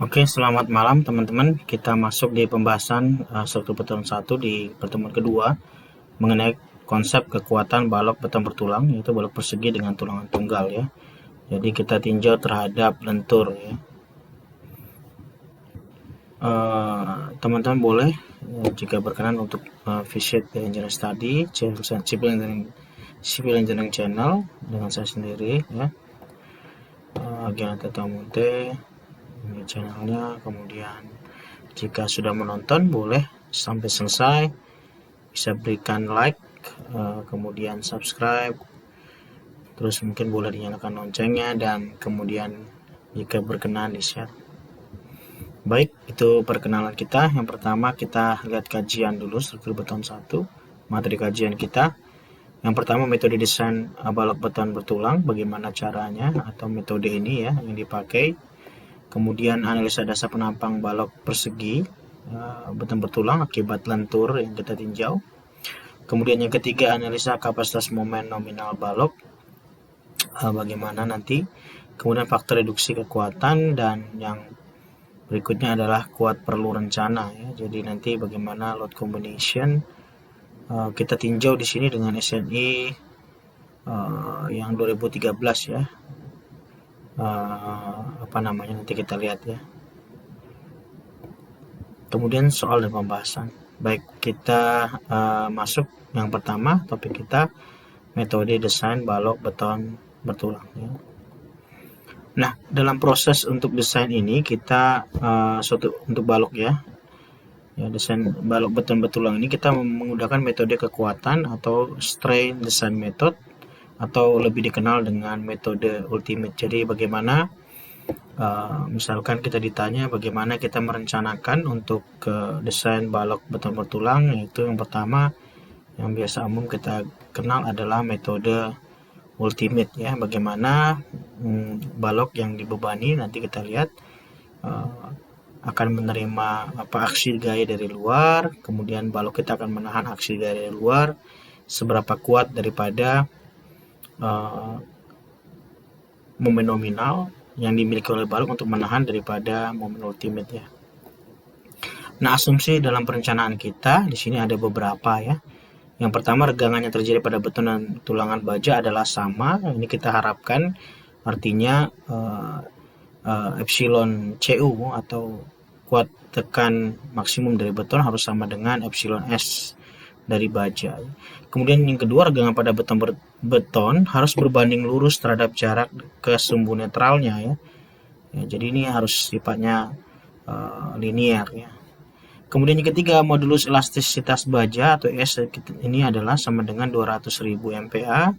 Oke, selamat malam teman-teman. Kita masuk di pembahasan struktur beton 1 di pertemuan kedua mengenai konsep kekuatan balok beton bertulang, yaitu balok persegi dengan tulangan tunggal ya. Jadi kita tinjau terhadap lentur ya. Teman-teman boleh jika berkenan untuk visit the engineering study civil engineering channel dengan saya sendiri ya. Gianata Tamunte ini channelnya. Kemudian jika sudah menonton boleh sampai selesai, bisa berikan like, kemudian subscribe, terus mungkin boleh dinyalakan loncengnya, dan kemudian jika berkenan di share. Baik, itu perkenalan kita. Yang pertama kita lihat kajian dulu struktur beton 1, materi kajian kita. Yang pertama metode desain balok beton bertulang, bagaimana caranya atau metode ini ya yang dipakai. Kemudian analisa dasar penampang balok persegi beton bertulang akibat lentur yang kita tinjau. Kemudian yang ketiga analisa kapasitas momen nominal balok, bagaimana nanti. Kemudian faktor reduksi kekuatan, dan yang berikutnya adalah kuat perlu rencana ya. Jadi nanti bagaimana load combination kita tinjau di sini dengan SNI yang 2013 ya. Nanti kita lihat ya. Kemudian soal dan pembahasan. Baik, kita masuk yang pertama topik kita, metode desain balok beton bertulang ya. Nah, dalam proses untuk desain ini kita untuk balok ya, desain balok beton bertulang ini kita menggunakan metode kekuatan atau strain design method, atau lebih dikenal dengan metode ultimate. Jadi bagaimana misalkan kita ditanya bagaimana kita merencanakan untuk desain balok beton bertulang, yaitu yang pertama yang biasa umum kita kenal adalah metode ultimate ya. Bagaimana balok yang dibebani nanti kita lihat akan menerima aksi gaya dari luar, kemudian balok kita akan menahan aksi gaya dari luar seberapa kuat daripada momen nominal yang dimiliki oleh balok untuk menahan daripada momen ultimate ya. Nah, asumsi dalam perencanaan kita di sini ada beberapa ya. Yang pertama, regangan yang terjadi pada beton dan tulangan baja adalah sama. Ini kita harapkan artinya epsilon CU atau kuat tekan maksimum dari beton harus sama dengan epsilon S dari baja. Kemudian yang kedua, regangan pada beton harus berbanding lurus terhadap jarak ke sumbu netralnya ya. Jadi ini harus sifatnya linear ya. Kemudian yang ketiga, modulus elastisitas baja atau S ini adalah sama dengan 200.000 MPa,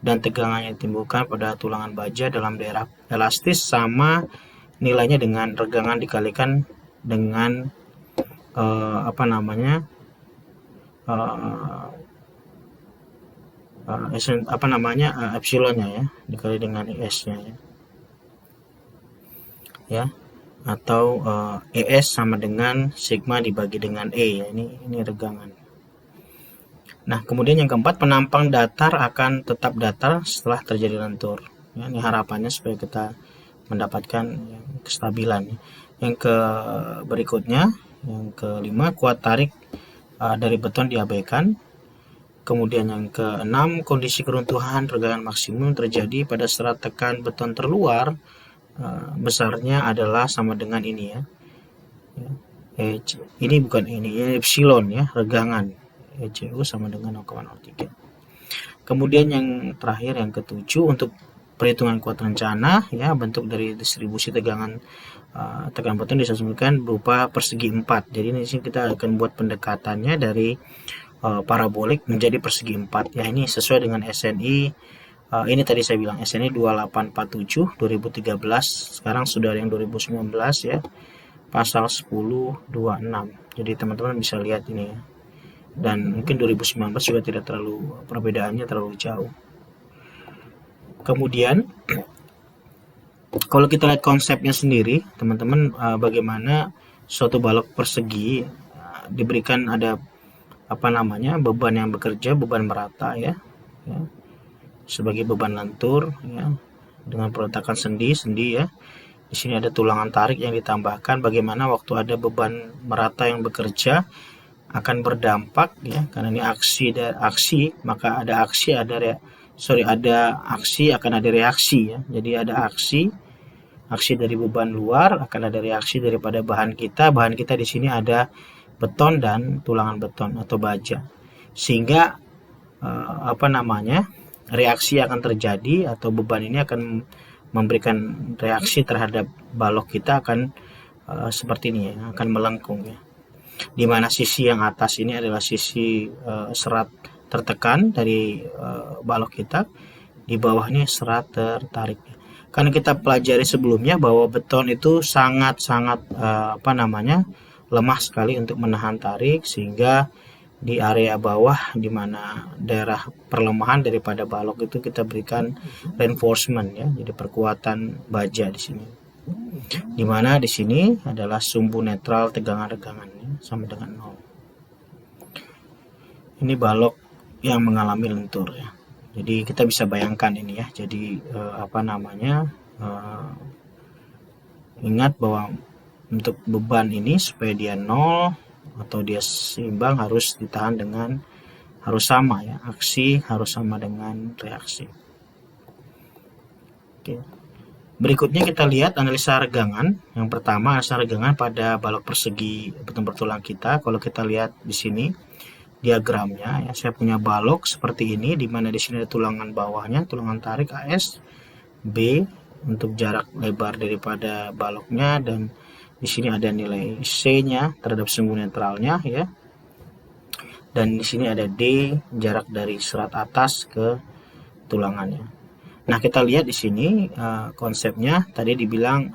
dan tegangan yang ditimbulkan pada tulangan baja dalam daerah elastis sama nilainya dengan regangan dikalikan dengan epsilonnya ya, dikali dengan ES-nya ya, atau ES sama dengan sigma dibagi dengan E ya. Ini regangan. Nah, kemudian yang keempat, penampang datar akan tetap datar setelah terjadi lentur ya. Ini harapannya supaya kita mendapatkan kestabilan ya. Yang berikutnya, yang kelima, kuat tarik dari beton diabaikan. Kemudian yang keenam, kondisi keruntuhan regangan maksimum terjadi pada serat tekan beton terluar besarnya adalah sama dengan ini ya. Ini bukan ini epsilon ya, regangan ECU sama dengan 0,03. Kemudian yang terakhir, yang ketujuh, untuk perhitungan kuat rencana ya, bentuk dari distribusi tegangan tekan beton disasumsikan berupa persegi 4. Jadi di sini kita akan buat pendekatannya dari parabolik menjadi persegi 4 ya. Ini sesuai dengan SNI ini tadi saya bilang SNI 2847 2013, sekarang sudah ada yang 2019 ya, pasal 1026. Jadi teman-teman bisa lihat ini ya. Dan mungkin 2019 juga tidak terlalu, perbedaannya terlalu jauh. Kemudian kalau kita lihat konsepnya sendiri teman-teman, bagaimana suatu balok persegi diberikan ada beban yang bekerja, beban merata ya, sebagai beban lentur ya, dengan peletakan sendi ya. Di sini ada tulangan tarik yang ditambahkan, bagaimana waktu ada beban merata yang bekerja akan berdampak ya, karena ini aksi, maka ada aksi, ada aksi akan ada reaksi ya. Jadi ada aksi dari beban luar, akan ada reaksi daripada bahan kita. Bahan kita di sini ada beton dan tulangan beton atau baja, sehingga reaksi akan terjadi atau beban ini akan memberikan reaksi terhadap balok kita akan seperti ini ya, akan melengkung ya. Di mana sisi yang atas ini adalah sisi serat tertekan dari balok kita, di bawahnya serat tertarik. Karena kita pelajari sebelumnya bahwa beton itu sangat-sangat lemah sekali untuk menahan tarik, sehingga di area bawah di mana daerah perlemahan daripada balok itu kita berikan reinforcement ya, jadi perkuatan baja di sini. Di mana di sini adalah sumbu netral tegangan-regangannya sama dengan 0. Ini balok yang mengalami lentur ya. Jadi kita bisa bayangkan ini ya. Jadi ingat bahwa untuk beban ini supaya dia 0 atau dia seimbang harus ditahan dengan, harus sama ya, aksi harus sama dengan reaksi. Oke. Berikutnya kita lihat analisa regangan. Yang pertama, analisa regangan pada balok persegi beton bertulang kita. Kalau kita lihat di sini diagramnya ya, saya punya balok seperti ini, di mana di sini ada tulangan bawahnya, tulangan tarik AS B untuk jarak lebar daripada baloknya, dan di sini ada nilai C-nya terhadap sumbu netralnya ya. Dan di sini ada D, jarak dari serat atas ke tulangannya. Nah, kita lihat di sini konsepnya tadi dibilang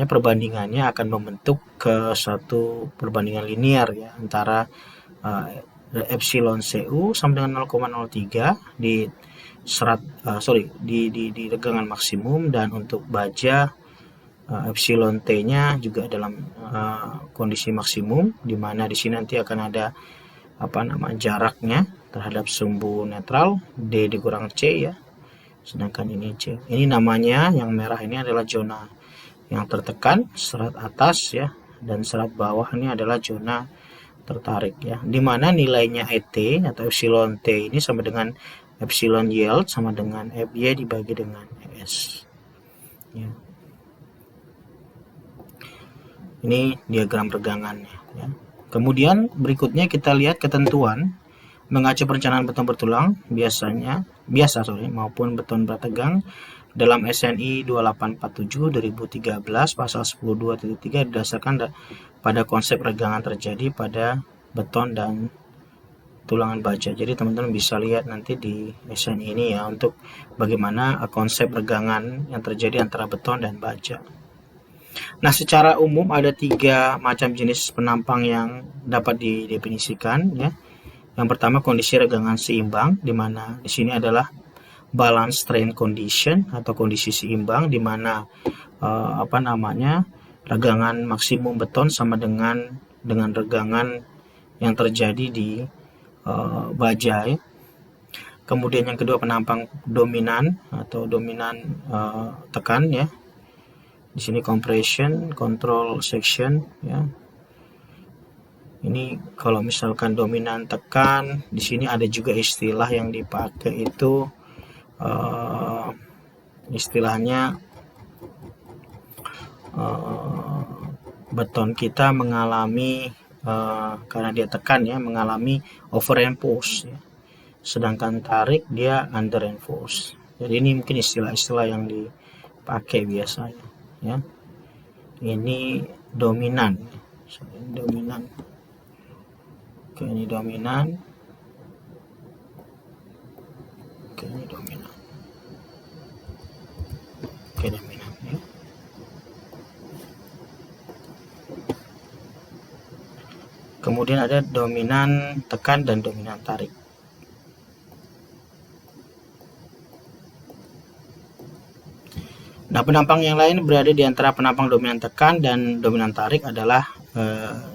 perbandingannya akan membentuk ke suatu perbandingan linear ya, antara epsilon CU sama dengan 0,03 di serat di regangan maksimum, dan untuk baja epsilon T-nya juga dalam kondisi maksimum, di mana di sini nanti akan ada jaraknya terhadap sumbu netral D dikurang C ya, sedangkan ini C. Ini namanya yang merah ini adalah zona yang tertekan, serat atas ya, dan serat bawah ini adalah zona tertarik ya, di mana nilainya ET atau epsilon T ini sama dengan epsilon yield sama dengan FY dibagi dengan ES ya. Ini diagram regangannya ya. Kemudian berikutnya kita lihat ketentuan mengacu perencanaan beton bertulang maupun beton prategang dalam SNI 2847 2013 pasal 10.2.3 didasarkan pada konsep regangan terjadi pada beton dan tulangan baja. Jadi teman-teman bisa lihat nanti di SNI ini ya, untuk bagaimana konsep regangan yang terjadi antara beton dan baja. Nah, secara umum ada 3 macam jenis penampang yang dapat didefinisikan ya. Yang pertama, kondisi regangan seimbang, di mana di sini adalah balance strain condition atau kondisi seimbang, di mana regangan maksimum beton sama dengan regangan yang terjadi di baja ya. Kemudian yang kedua, penampang dominan atau dominan tekan ya. Di sini compression control section ya. Ini kalau misalkan dominan tekan, di sini ada juga istilah yang dipakai itu istilahnya beton kita mengalami karena dia tekan ya, mengalami over-enforce ya. Sedangkan tarik dia under-enforce. Jadi ini mungkin istilah-istilah yang dipakai biasanya ya. Ini dominan. Oke, ini dominan. Oke, dominan ya. Kemudian ada dominan tekan dan dominan tarik. Nah, penampang yang lain berada di antara penampang dominan tekan dan dominan tarik adalah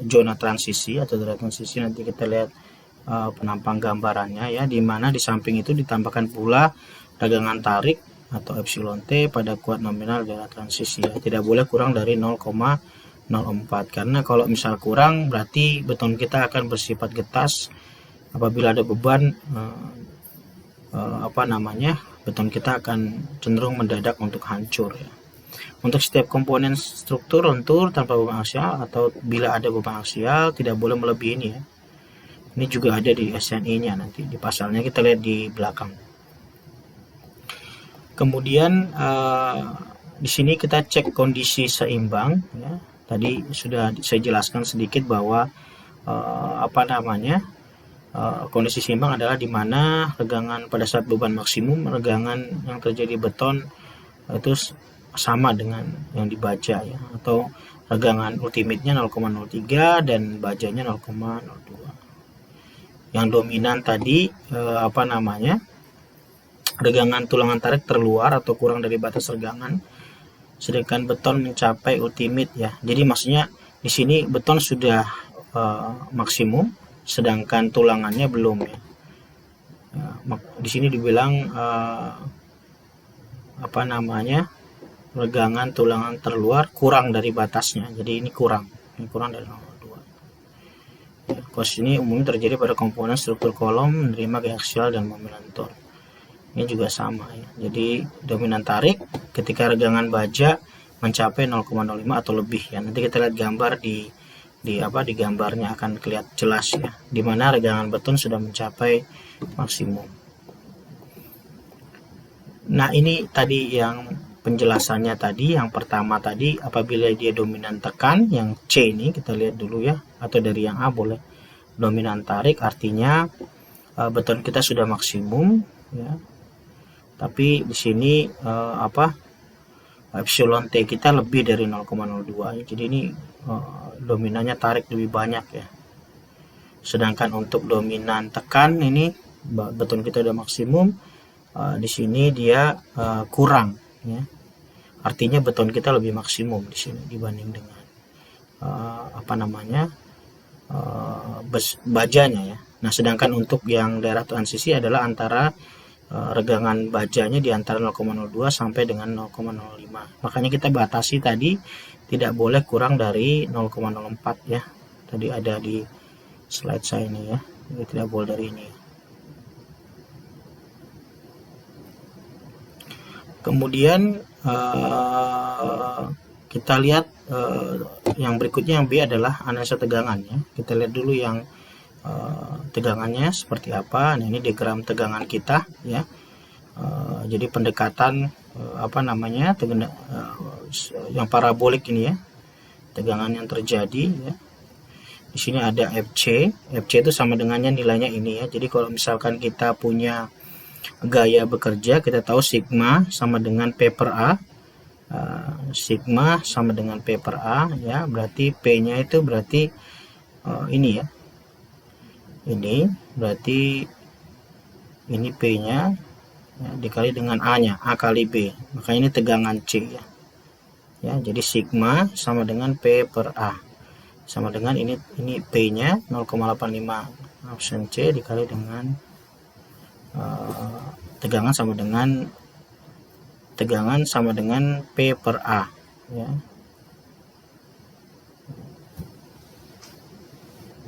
zona transisi atau daerah transisi. Nanti kita lihat penampang gambarannya ya, di mana di samping itu ditambahkan pula regangan tarik atau epsilon T pada kuat nominal daerah transisi ya. Tidak boleh kurang dari 0,04 karena kalau misal kurang berarti beton kita akan bersifat getas. Apabila ada beban beton kita akan cenderung mendadak untuk hancur ya. Untuk setiap komponen struktur lentur tanpa beban aksial atau bila ada beban aksial tidak boleh melebihi ini ya. Ini juga ada di SNI-nya, nanti di pasalnya kita lihat di belakang. Kemudian di sini kita cek kondisi seimbang ya. Tadi sudah saya jelaskan sedikit bahwa kondisi seimbang adalah di mana regangan pada saat beban maksimum, regangan yang terjadi beton itu sama dengan yang dibaja ya, atau regangan ultimate-nya 0,03 dan bajanya 0,02. Yang dominan tadi regangan tulangan tarik terluar atau kurang dari batas regangan, sedangkan beton mencapai ultimate ya. Jadi maksudnya di sini beton sudah maksimum, sedangkan tulangannya belum ya. Di sini dibilang regangan tulangan terluar kurang dari batasnya. Jadi ini kurang dari 0,2. Ya, kos ini umumnya terjadi pada komponen struktur kolom menerima gaya aksial dan momen lentur. Ini juga sama ya. Jadi dominan tarik ketika regangan baja mencapai 0,05 atau lebih ya. Nanti kita lihat gambar di gambarnya akan kelihatan jelas ya, di mana regangan beton sudah mencapai maksimum. Nah, ini tadi yang penjelasannya tadi. Yang pertama tadi apabila dia dominan tekan, yang C ini kita lihat dulu ya, atau dari yang A boleh. Dominan tarik artinya beton kita sudah maksimum ya. Tapi di sini epsilon T kita lebih dari 0,02. Jadi ini dominannya tarik lebih banyak ya. Sedangkan untuk dominan tekan ini beton kita udah maksimum, di sini dia kurang ya. Artinya beton kita lebih maksimum di sini dibanding dengan bajanya ya. Nah, sedangkan untuk yang daerah transisi adalah antara regangan bajanya di antara 0,02 sampai dengan 0,05. Makanya kita batasi tadi tidak boleh kurang dari 0,04 ya. Tadi ada di slide saya ini ya. Jadi tidak boleh dari ini. Kemudian kita lihat yang berikutnya, yang B adalah analisa tegangan ya. Kita lihat dulu yang tegangannya seperti apa. Nah, ini diagram tegangan kita ya. Jadi pendekatan yang parabolik ini ya, tegangan yang terjadi ya. Di sini ada FC itu sama dengannya nilainya ini ya. Jadi kalau misalkan kita punya gaya bekerja, kita tahu sigma sama dengan P per A. Sigma sama dengan P per A ya, berarti P-nya itu berarti ini ya. Ini berarti ini P-nya ya, dikali dengan A-nya, A kali B. Makanya ini tegangan C ya. Ya, jadi sigma sama dengan P per A. Sama dengan ini P-nya 0,85 option C dikali dengan tegangan sama dengan P per A ya.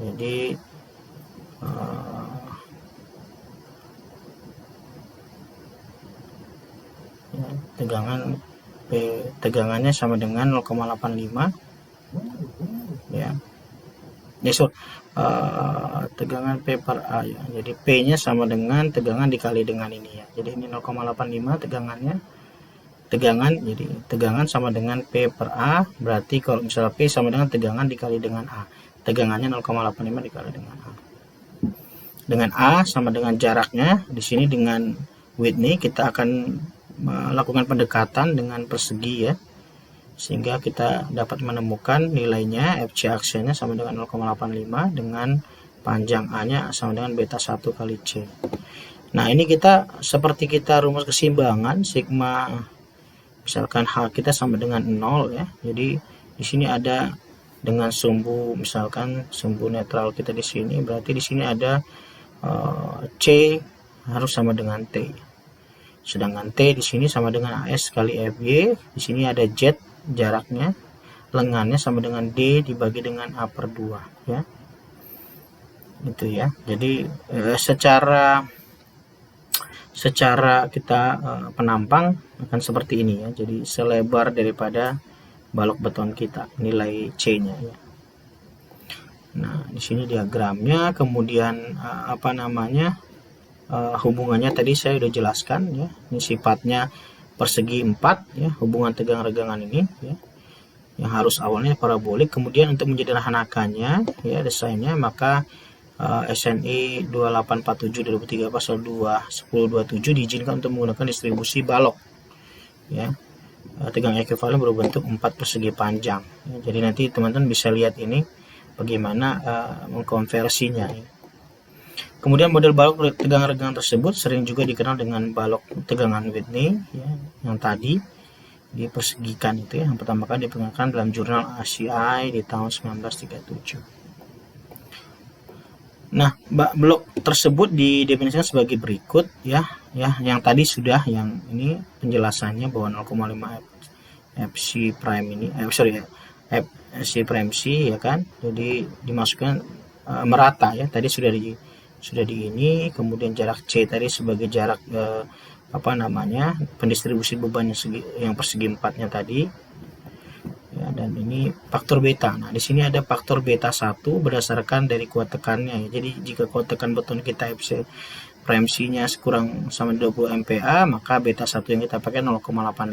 Jadi tegangannya sama dengan 0,85 ya. Tegangan P per A ya. Jadi P-nya sama dengan tegangan dikali dengan ini ya. Jadi ini 0,85 tegangan, jadi tegangan sama dengan P per A, berarti kalau misalnya P sama dengan tegangan dikali dengan A. Tegangannya 0,85 dikali dengan A. Dengan A sama dengan jaraknya, di sini dengan width nih kita akan melakukan pendekatan dengan persegi ya. Sehingga kita dapat menemukan nilainya FC aksialnya sama dengan 0,85 dengan panjang A-nya sama dengan beta 1 kali C. Nah, ini seperti kita rumus keseimbangan sigma, misalkan H kita sama dengan 0 ya. Jadi di sini ada dengan sumbu, misalkan sumbu netral kita di sini, berarti di sini ada C harus sama dengan T. Sedangkan T di sini sama dengan AS kali FY. Di sini ada Z jaraknya, lengannya sama dengan D dibagi dengan A per 2 ya. Itu ya. Jadi secara kita penampang akan seperti ini ya. Jadi selebar daripada balok beton kita, nilai C-nya ya. Nah, di sini diagramnya, kemudian hubungannya tadi saya sudah jelaskan ya. Ini sifatnya persegi 4 ya, hubungan tegang regangan ini ya. Yang harus awalnya parabolik, kemudian untuk menyederhanakannya ya desainnya, maka SNI 2847 2003 pasal 2 1027 diizinkan untuk menggunakan distribusi balok ya. Tegang ekuivalen berbentuk 4 persegi panjang ya. Jadi nanti teman-teman bisa lihat ini bagaimana mengkonversinya ya. Kemudian model balok tegangan regangan tersebut sering juga dikenal dengan balok tegangan Whitney ya, yang tadi dipersegikan itu ya, yang pertama kali diperkenalkan dalam jurnal ACI di tahun 1937. Nah, blok tersebut didefinisikan sebagai berikut ya, yang tadi sudah, yang ini penjelasannya bahwa 0,5 FC prime ini, FC prime C ya kan, jadi dimasukkan merata ya, tadi sudah di ini, kemudian jarak C tadi sebagai jarak pendistribusi beban yang persegi 4-nya tadi. Ya, dan ini faktor beta. Nah, di sini ada faktor beta 1 berdasarkan dari kuat tekannya. Jadi jika kuat tekan beton kita FC prime C-nya kurang sama 20 MPa, maka beta 1 yang kita pakai 0,85.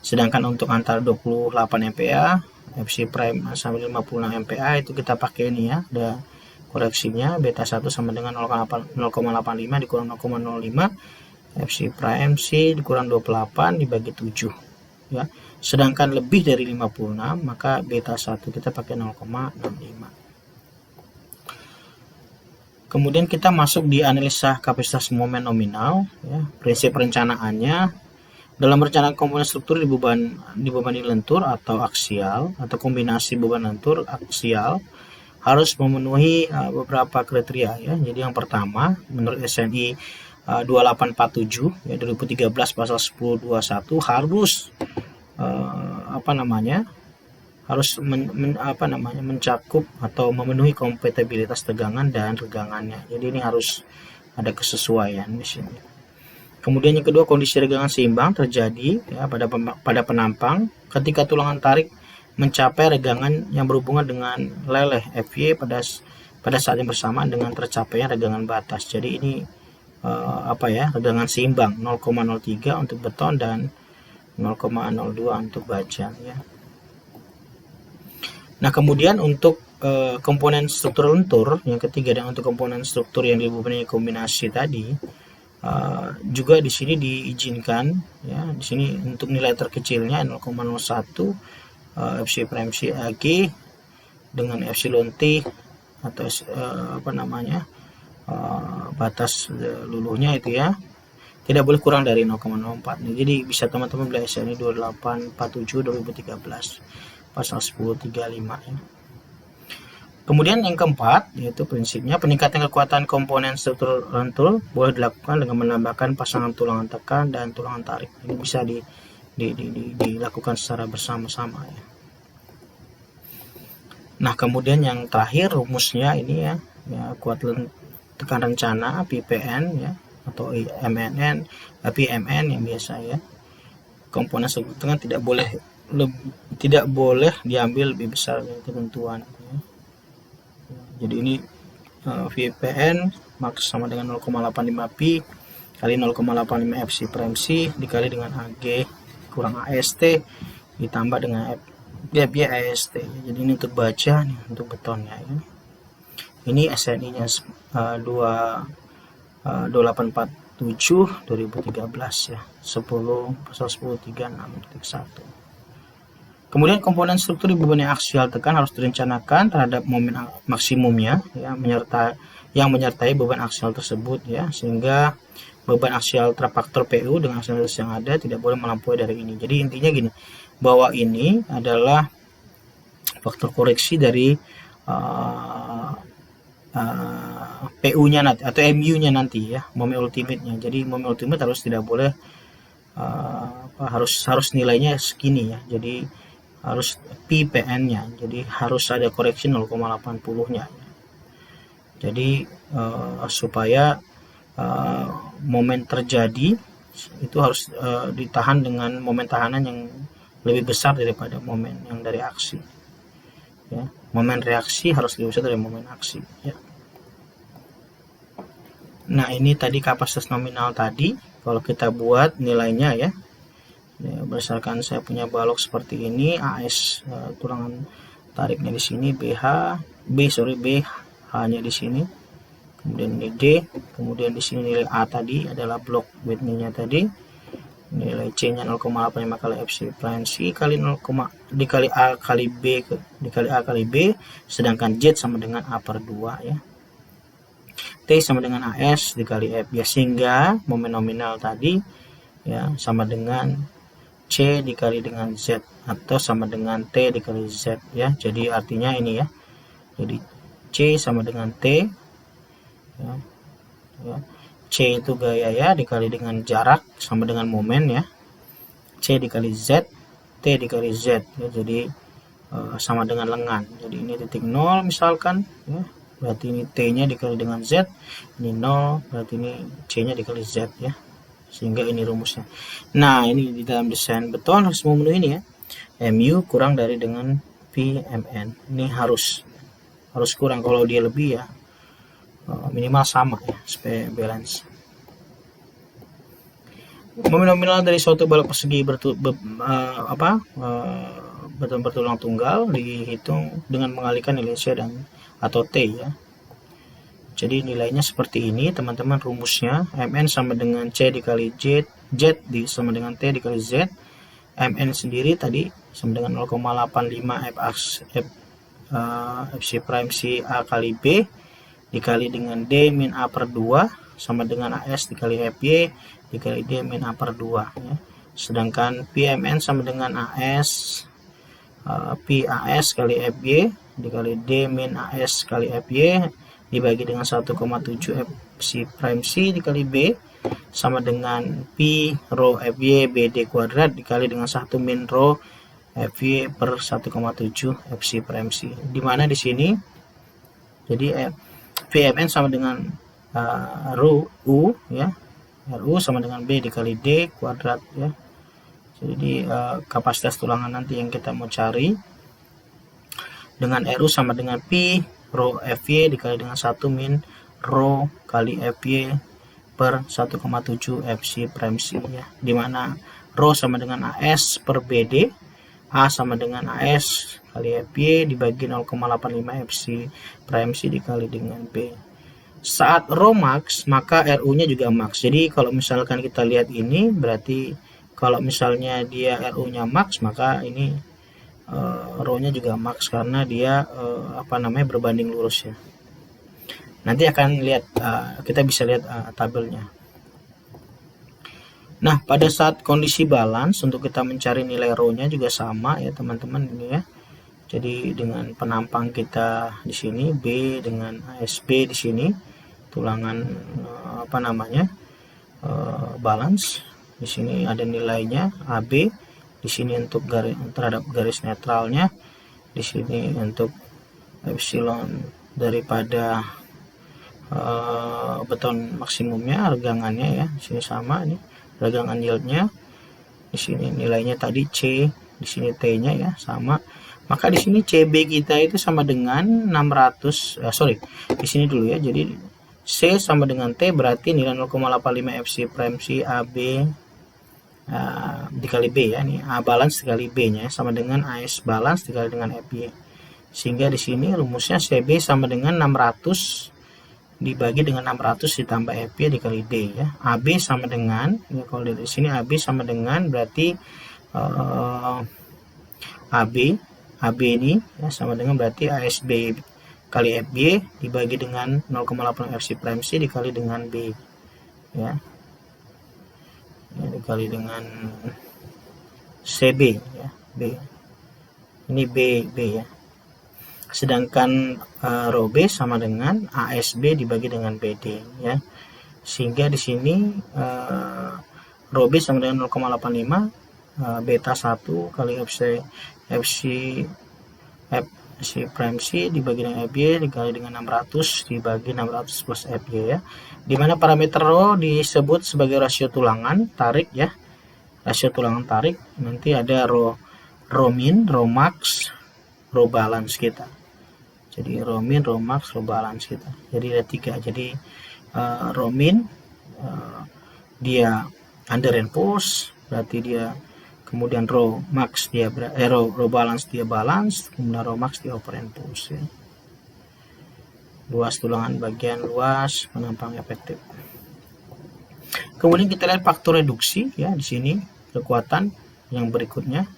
Sedangkan untuk antara 28 MPa, FC prime sampai 56 MPa itu kita pakai ini ya, ada koreksinya, beta 1 sama dengan 0,85 dikurang 0,05, FC prime C dikurang 28 dibagi 7 ya. Sedangkan lebih dari 56 maka beta 1 kita pakai 0,65. Kemudian kita masuk di analisa kapasitas momen nominal ya. Prinsip perencanaannya, dalam perencanaan komponen struktur dibebani lentur atau aksial atau kombinasi beban lentur aksial harus memenuhi beberapa kriteria ya. Jadi yang pertama, menurut SNI 2847 ya 2013 pasal 1021 harus mencakup atau memenuhi kompatibilitas tegangan dan regangannya. Jadi ini harus ada kesesuaian di sini. Kemudian yang kedua, kondisi regangan seimbang terjadi ya, pada penampang ketika tulangan tarik mencapai regangan yang berhubungan dengan leleh FY pada saat yang bersamaan dengan tercapainya regangan batas. Jadi ini regangan seimbang 0,03 untuk beton dan 0,02 untuk baja ya. Nah, kemudian untuk komponen struktur lentur yang ketiga, dan untuk komponen struktur yang dibebani kombinasi tadi juga di sini diizinkan ya. Di sini untuk nilai terkecilnya 0,01 FC prime C AG dengan epsilon T atau batas luluhnya itu ya, tidak boleh kurang dari 0,04. Jadi bisa teman-teman beli SNI 2847 2013 pasal 1035 ya. Kemudian yang keempat, yaitu prinsipnya peningkatan kekuatan komponen struktur lentur boleh dilakukan dengan menambahkan pasangan tulangan tekan dan tulangan tarik. Ini bisa dilakukan secara bersama-sama ya. Nah, kemudian yang terakhir rumusnya ini ya kuat tekan rencana PPN ya, atau PMN yang biasa ya. Komponen struktur tekan tidak boleh diambil lebih besar dari ketentuan ya. Jadi ini VPN maks sama dengan 0,85 pi kali 0,85 FC prime C dikali dengan AG kurang AST ditambah dengan FY AST. Jadi ini untuk baja nih, untuk betonnya ya. Ini SNI nya 2847 2013 ya, 10 pasal 1036.1. Kemudian komponen struktur dibebani aksial tekan harus direncanakan terhadap momen maksimumnya ya, yang menyertai beban aksial tersebut ya, sehingga beban aksial terfaktor PU dengan aksialitas yang ada tidak boleh melampaui dari ini. Jadi intinya gini, bahwa ini adalah faktor koreksi dari PU-nya nanti atau MU-nya nanti ya, moment ultimate-nya. Jadi moment ultimate harus tidak boleh harus nilainya segini ya. Jadi harus PPN-nya. Jadi harus ada koreksi 0,80-nya. Jadi supaya momen terjadi itu harus ditahan dengan momen tahanan yang lebih besar daripada momen yang dari aksi. Ya, momen reaksi harus lebih besar dari momen aksi. Ya. Nah, ini tadi kapasitas nominal tadi. Kalau kita buat nilainya ya, berdasarkan saya punya balok seperti ini, AS tulangan tariknya di sini, B H-nya di sini, kemudian ini D, kemudian di sini nilai A tadi adalah blok Whitney-nya tadi, nilai C-nya 0,85 kali FC prime C kali 0, dikali A kali B dikali A kali B, sedangkan Z sama dengan A per 2 ya. T sama dengan AS dikali F ya, sehingga momen nominal tadi ya sama dengan C dikali dengan Z atau sama dengan T dikali Z ya. Jadi artinya ini ya. Jadi C sama dengan T ya. C itu gaya ya dikali dengan jarak sama dengan momen ya. C dikali Z, T dikali Z ya. Jadi sama dengan lengan. Jadi ini titik 0 misalkan ya. Berarti ini T-nya dikali dengan Z, ini 0, berarti ini C-nya dikali Z ya. Sehingga ini rumusnya. Nah, ini di dalam desain beton harus memenuhi ini ya. MU kurang dari dengan PMN. Ini harus kurang, kalau dia lebih ya minimal sama ya supaya balance. Momen nominal dari suatu balok persegi beton bertulang tunggal dihitung dengan mengalihkan nilai C dan atau T ya. Jadi nilainya seperti ini teman-teman, rumusnya MN sama dengan C dikali Z sama dengan T dikali Z. MN sendiri tadi sama dengan 0,85 FC prime C A kali B dikali dengan D min A per 2 sama dengan AS dikali FY dikali D min A per 2 ya. Sedangkan PMN sama dengan AS PAS kali FY dikali D min AS kali FY dibagi dengan 1,7 FC prime C dikali B sama dengan P rho FY BD kuadrat dikali dengan 1 min rho FY per 1,7 FC prime C. Dimana di sini jadi PMN sama dengan rho U ya. RU sama dengan B dikali D kuadrat ya. Jadi kapasitas tulangan nanti yang kita mau cari dengan RU sama dengan P rho FY dikali dengan 1 min rho kali FY per 1,7 FC prime C ya. Dimana rho sama dengan AS per BD, A sama dengan AS kali FY dibagi 0,85 FC prime C dikali dengan B. Saat rho max maka RU-nya juga max. Jadi kalau misalkan kita lihat ini berarti kalau misalnya dia RU-nya max maka ini rho-nya juga max karena dia berbanding lurus ya. Nanti akan lihat kita bisa lihat tabelnya. Nah, pada saat kondisi balance untuk kita mencari nilai rho-nya juga sama ya teman-teman ini ya. Jadi dengan penampang kita di sini B dengan ASB di sini tulangan balance. Di sini ada nilainya AB, di sini untuk terhadap garis netralnya, di sini untuk epsilon daripada beton maksimumnya, regangannya ya. Di sini sama nih, regangan yieldnya. Di sini nilainya tadi C, di sini T-nya ya sama. Maka di sini CB kita itu sama dengan 600 di sini dulu ya. Jadi C sama dengan T berarti nilai 0,85 FC prime C AB dikali B ya. Ini A balance dikali B-nya sama dengan AS balance dikali dengan FY. Sehingga di sini rumusnya CB sama dengan 600 dibagi dengan 600 ditambah FY dikali D ya. AB sama dengan ya, kalau dari sini AB sama dengan berarti AB ini ya, sama dengan berarti ASB kali FB dibagi dengan 0,8 FC prime C dikali dengan B ya. Dikali dengan CB ya, B. Ini B ya. sedangkan rho B sama dengan ASB dibagi dengan BD ya. Sehingga di sini rho B sama dengan 0,85 beta 1 kali FC prime C dibagi dengan FY dikali dengan 600 dibagi 600 plus FY ya. Dimana parameter rho disebut sebagai rasio tulangan tarik ya. Rasio tulangan tarik, nanti ada rho min, rho max, rho balance kita. Jadi rho min, rho max, rho balance kita. Jadi ada 3. Jadi rho min dia under and push, berarti dia, kemudian rho max dia rho balance dia balance, kemudian rho max dia over and push ya. Luas tulangan bagian luas penampang efektif. Kemudian kita lihat faktor reduksi ya, di sini kekuatan yang berikutnya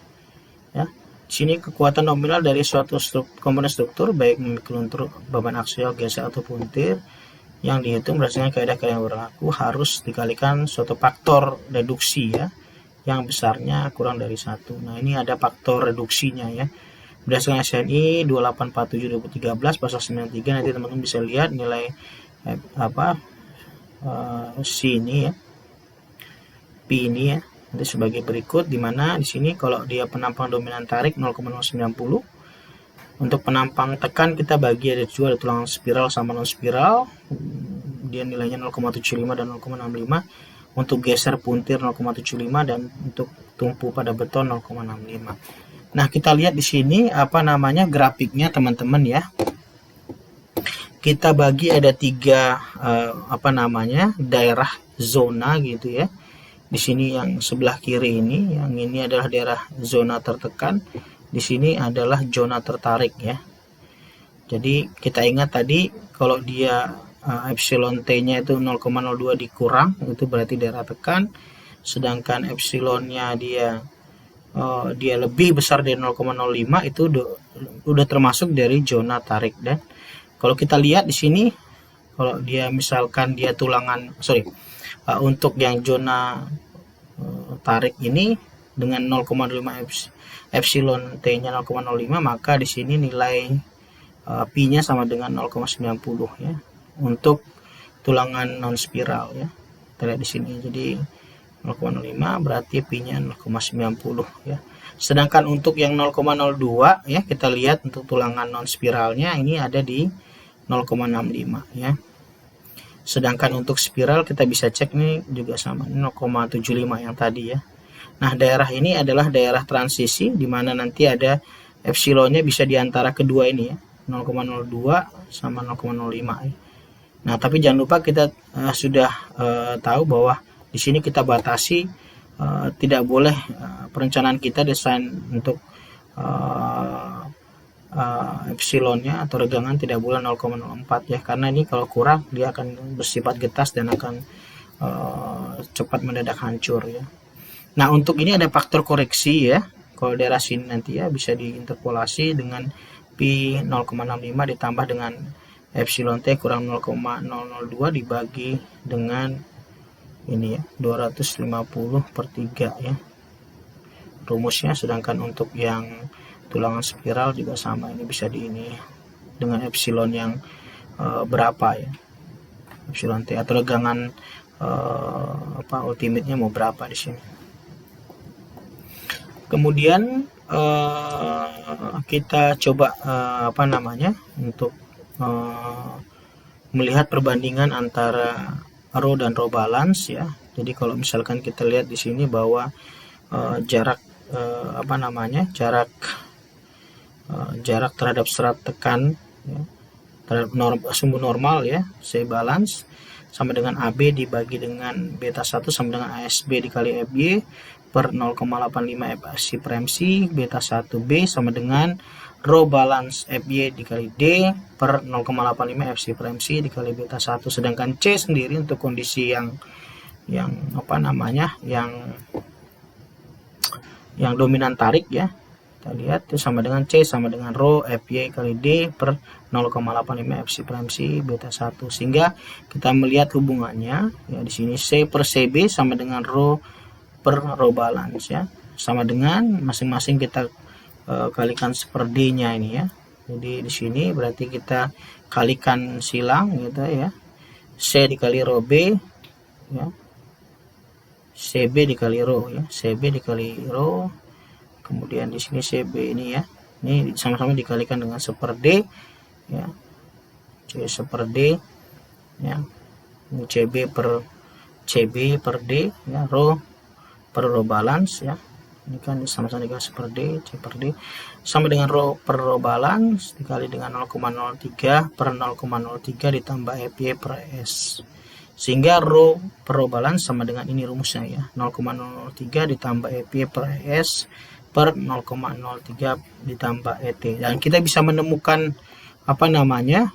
ya. Di sini kekuatan nominal dari suatu komponen struktur baik memikul untuk beban aksial, geser atau puntir yang dihitung berdasarkan kaidah-kaidah yang berlaku harus dikalikan suatu faktor reduksi ya, yang besarnya kurang dari 1. Nah, ini ada faktor reduksinya ya. Berdasarkan SNI 2847/2013 pasal 93, nanti teman-teman bisa lihat nilai C ini ya. P ini ya. Nanti sebagai berikut, dimana di sini kalau dia penampang dominan tarik 0,090. Untuk penampang tekan kita bagi ada 2, ada tulangan spiral sama non spiral. Dia nilainya 0,75 dan 0,65. Untuk geser puntir 0,75 dan untuk tumpu pada beton 0,65. Nah, kita lihat di sini grafiknya teman-teman ya. Kita bagi ada 3 daerah zona gitu ya. Di sini yang sebelah kiri ini, yang ini adalah daerah zona tertekan. Di sini adalah zona tertarik ya. Jadi kita ingat tadi kalau dia epsilon T-nya itu 0,02 dikurang, itu berarti daerah tekan. Sedangkan epsilonnya dia lebih besar dari 0,05, itu udah termasuk dari zona tarik. Dan kalau kita lihat di sini, kalau dia misalkan dia untuk yang zona tarik ini dengan 0,5 epsilon T-nya 0,05, maka di sini nilai Pi-nya sama dengan 0,90 ya. Untuk tulangan non spiral ya. Kita lihat di sini. Jadi 0,05 berarti Pi-nya 0,90 ya. Sedangkan untuk yang 0,02 ya, kita lihat untuk tulangan non spiralnya ini ada di 0,65 ya. Sedangkan untuk spiral kita bisa cek ini juga sama 0,75 yang tadi ya. Nah, daerah ini adalah daerah transisi di mana nanti ada epsilonnya bisa diantara kedua ini ya, 0,02 sama 0,05 ya. Nah, tapi jangan lupa kita sudah tahu bahwa di sini kita batasi tidak boleh perencanaan kita desain untuk epsilonnya atau regangan tidak boleh 0,04 ya, karena ini kalau kurang dia akan bersifat getas dan akan cepat mendadak hancur ya. Nah, untuk ini ada faktor koreksi ya. Kalau daerah sini nanti ya bisa diinterpolasi dengan Pi 0,65 ditambah dengan epsilon T kurang 0,002 dibagi dengan ini ya 250/3 ya rumusnya. Sedangkan untuk yang tulangan spiral juga sama, ini bisa ini dengan epsilon yang berapa ya, epsilon T atau regangan ultimate-nya mau berapa di sini. Kemudian kita coba untuk melihat perbandingan antara rho dan rho balance ya. Jadi kalau misalkan kita lihat di sini bahwa jarak jarak terhadap serat tekan ya, terhadap sumbu normal ya, C balance sama dengan AB dibagi dengan beta 1 sama dengan ASB dikali FY per 0,85 FC prime C beta 1B sama dengan rho balance FY dikali D per 0,85 FC prime C dikali beta 1. Sedangkan C sendiri untuk kondisi yang dominan tarik ya, kita lihat itu sama dengan C sama dengan rho FY kali D per 0,85 FC prime C beta 1. Sehingga kita melihat hubungannya ya, di sini C per CB sama dengan rho per rho balance ya, sama dengan masing-masing kita kalikan per D nya ini ya. Jadi di sini berarti kita kalikan silang gitu ya. C dikali rho B ya. CB dikali rho ya. CB dikali rho. Kemudian di sini CB ini ya. Ini sama-sama dikalikan dengan 1/D ya. C 1/D ya. Ini CB per CB per D ya, rho per rho balance ya. Ini kan sama-sama dengan 1/D, C per D sama dengan rho per rho balance dikali dengan 0,03 per 0,03 ditambah FY per S. Sehingga rho per rho balance sama dengan ini rumusnya ya, 0,03 ditambah FY per S per 0,03 ditambah ET. Dan kita bisa menemukan apa namanya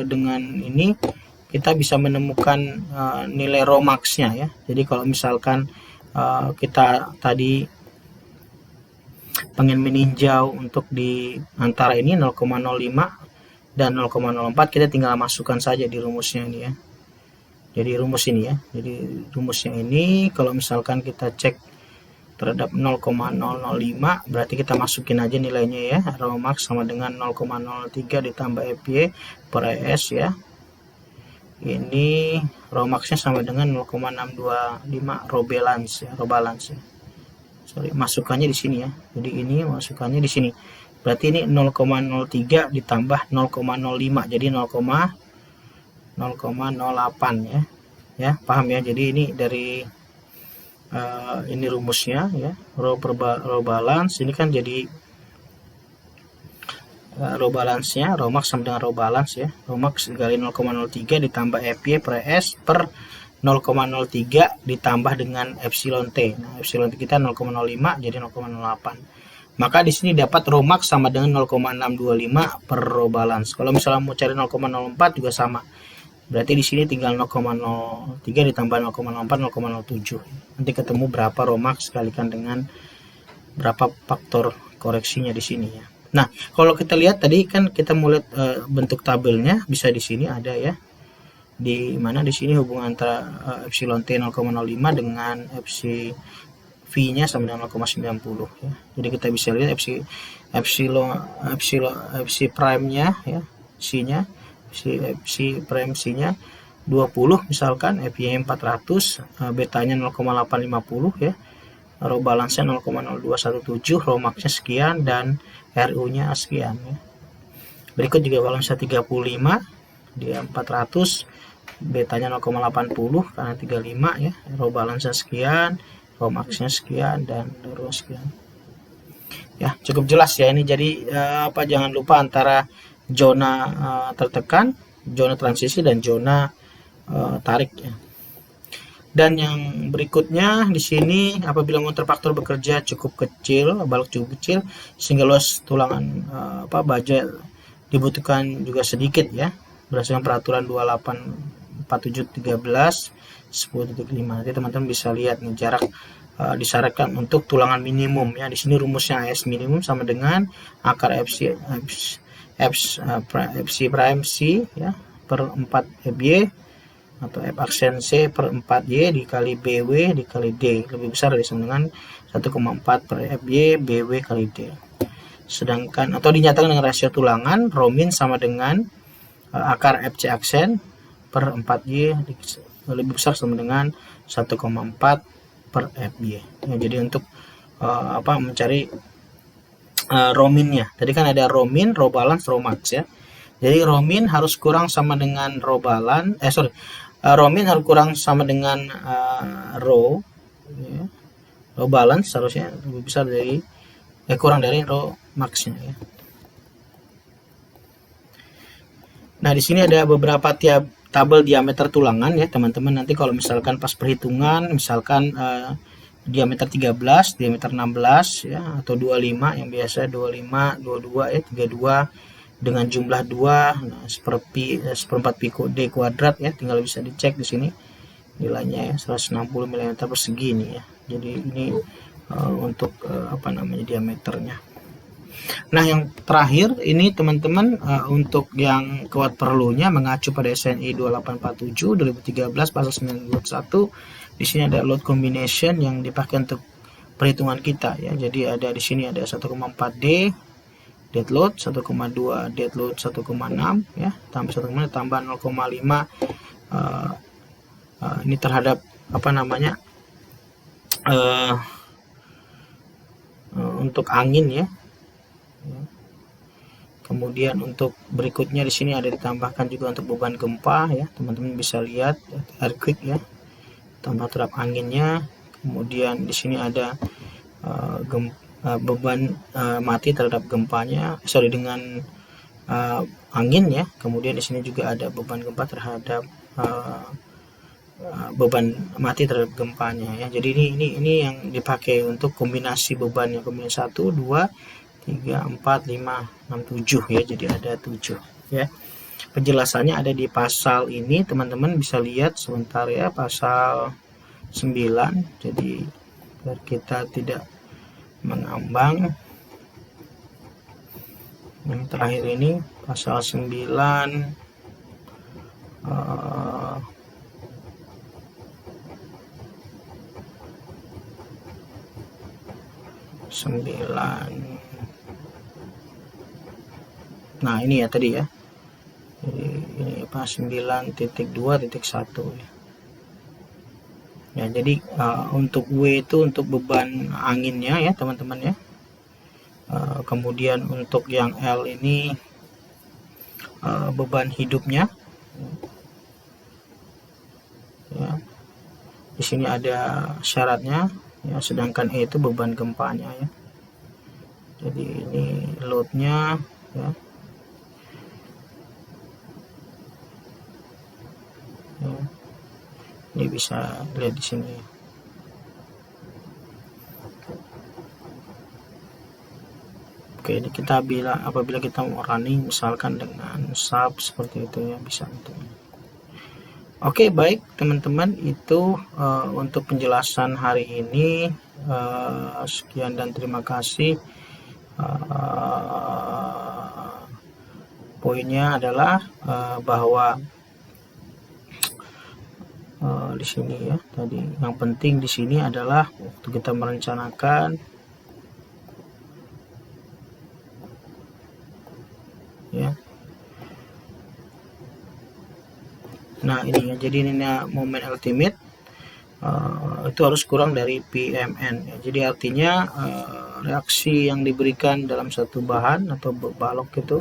dengan ini kita bisa menemukan nilai rho max-nya ya. Jadi kalau misalkan kita tadi pengen meninjau untuk di antara ini 0,05 dan 0,04, kita tinggal masukkan saja di rumusnya ini ya. Jadi rumus ini ya. Jadi rumusnya ini kalau misalkan kita cek terhadap 0,005 berarti kita masukin aja nilainya ya. Rho max sama dengan 0,03 ditambah FY per ES ya. Ini rho max-nya sama dengan 0,625 rho balance ya, ya. Sorry, masukannya di sini ya. Jadi ini masukannya di sini. Berarti ini 0,03 ditambah 0,05 jadi 0,08 ya. Ya, paham ya. Jadi ini dari ini rumusnya ya. Rho balance ini kan jadi rho balance-nya, rho max sama dengan rho balance ya. Rho max dikali 0,03 ditambah FY per S per 0,03 ditambah dengan epsilon T. Nah, epsilon T kita 0,05 jadi 0,08. Maka di sini dapat rho max sama dengan 0,625 per rho balance. Kalau misalnya mau cari 0,04 juga sama. Berarti di sini tinggal 0,03 ditambah 0,04 0,07. Nanti ketemu berapa rho max kalikan dengan berapa faktor koreksinya di sini ya. Nah, kalau kita lihat tadi kan kita mau lihat bentuk tabelnya, bisa di sini ada ya. Di mana di sini hubungan antara epsilon T 0,05 dengan V-nya sama dengan 0,90 ya. Jadi kita bisa lihat epsilon prime-nya ya, C-nya, Epsi prime C-nya 20 misalkan, FY 400, betanya 0,850 ya. Rho balance-nya 0,0217, rho max-nya sekian dan RU-nya sekian ya. Berikut juga kalau misalnya 35 dia 400, betanya 0,80 karena 35 ya. Rho balance-nya sekian, rho max-nya sekian dan RU sekian. Ya, cukup jelas ya ini. Jadi jangan lupa antara zona tertekan, zona transisi dan zona tarik ya. Dan yang berikutnya di sini apabila motor faktor bekerja cukup kecil, balok cukup kecil sehingga luas tulangan baja dibutuhkan juga sedikit ya. Berdasarkan peraturan 284713 10.5. Nanti teman-teman bisa lihat nih jarak disyaratkan untuk tulangan minimum ya. Di sini rumusnya AS minimum sama dengan akar FC prime C ya per 4 FY atau F aksen C per 4Y dikali BW dikali D, lebih besar dari sama dengan 1,4 per FY BW kali D. Sedangkan atau dinyatakan dengan rasio tulangan rho min sama dengan akar FC aksen per 4Y lebih besar sama dengan 1,4 per FY. Ya, jadi untuk mencari rho minnya. Tadi kan ada rho min, rho balance, rho max ya. Jadi rho min harus kurang sama dengan rho balance, rho min harus kurang sama dengan rho ya. Rho balance harusnya lebih besar dari kurang dari rho max-nya ya. Nah, di sini ada beberapa tabel diameter tulangan ya, teman-teman. Nanti kalau misalkan pas perhitungan misalkan diameter 13, diameter 16 ya atau 25 yang biasa 25, 22 ya, 32 dengan jumlah 2, nah, seperempat pi D kuadrat ya, tinggal bisa dicek di sini nilainya ya, 160 mm persegi ini ya. Jadi ini untuk diameternya. Nah, yang terakhir ini teman-teman untuk yang kuat perlunya mengacu pada SNI 2847 2013 pasal 921. Di sini ada load combination yang dipakai untuk perhitungan kita ya. Jadi ada di sini ada 1,4D dead load, 1,2 dead load 1,6 ya, tambah 1,5 tambah 0,5 ini terhadap apa namanya untuk angin ya. Kemudian untuk berikutnya di sini ada ditambahkan juga untuk beban gempa ya, teman-teman bisa lihat earthquake ya, tambah terhadap anginnya. Kemudian di sini ada beban mati terhadap gempanya, dengan angin ya. Kemudian di sini juga ada beban gempa terhadap beban mati terhadap gempanya ya. Jadi ini yang dipakai untuk kombinasi bebannya, kombinasi 1, 2, 3, 4, 5, 6, 7 ya. Jadi ada 7 ya. Penjelasannya ada di pasal ini, teman-teman bisa lihat sebentar ya, pasal 9. Jadi biar kita tidak mengambang, yang terakhir ini pasal 9 nah ini ya tadi ya. Jadi ini apa 9.2.1 ya. Ya, jadi untuk W itu untuk beban anginnya ya teman-teman ya. Kemudian untuk yang L ini beban hidupnya ya. Di sini ada syaratnya ya, sedangkan E itu beban gempanya ya. Jadi ini loadnya ya. Ini bisa lihat di sini. Oke, ini kita apabila kita mau running misalkan dengan sub seperti itu ya, bisa untuk. Oke, baik teman-teman, itu untuk penjelasan hari ini. Sekian dan terima kasih. Poinnya adalah bahwa di sini ya, tadi yang penting di sini adalah waktu kita merencanakan ya. Nah ini ya, jadi ini momen ultimate itu harus kurang dari PMN ya. Jadi artinya reaksi yang diberikan dalam satu bahan atau balok itu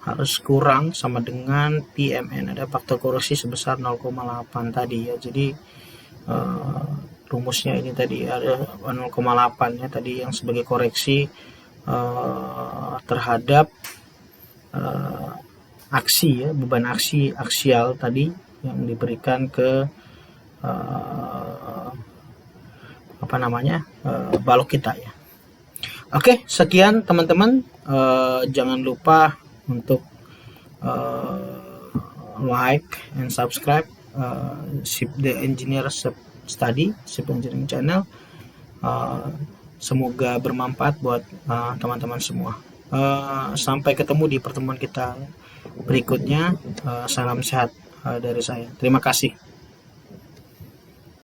harus kurang sama dengan PMN, ada faktor korosif sebesar 0,8 tadi ya. Jadi rumusnya ini tadi ada 0,8 ya tadi, yang sebagai koreksi terhadap aksi ya, beban aksial tadi yang diberikan ke balok kita ya. Oke, sekian teman-teman. Jangan lupa untuk like and subscribe Ship the Engineer Study, Ship Engineering Channel. Semoga bermanfaat buat teman-teman semua. Sampai ketemu di pertemuan kita berikutnya. Salam sehat dari saya. Terima kasih.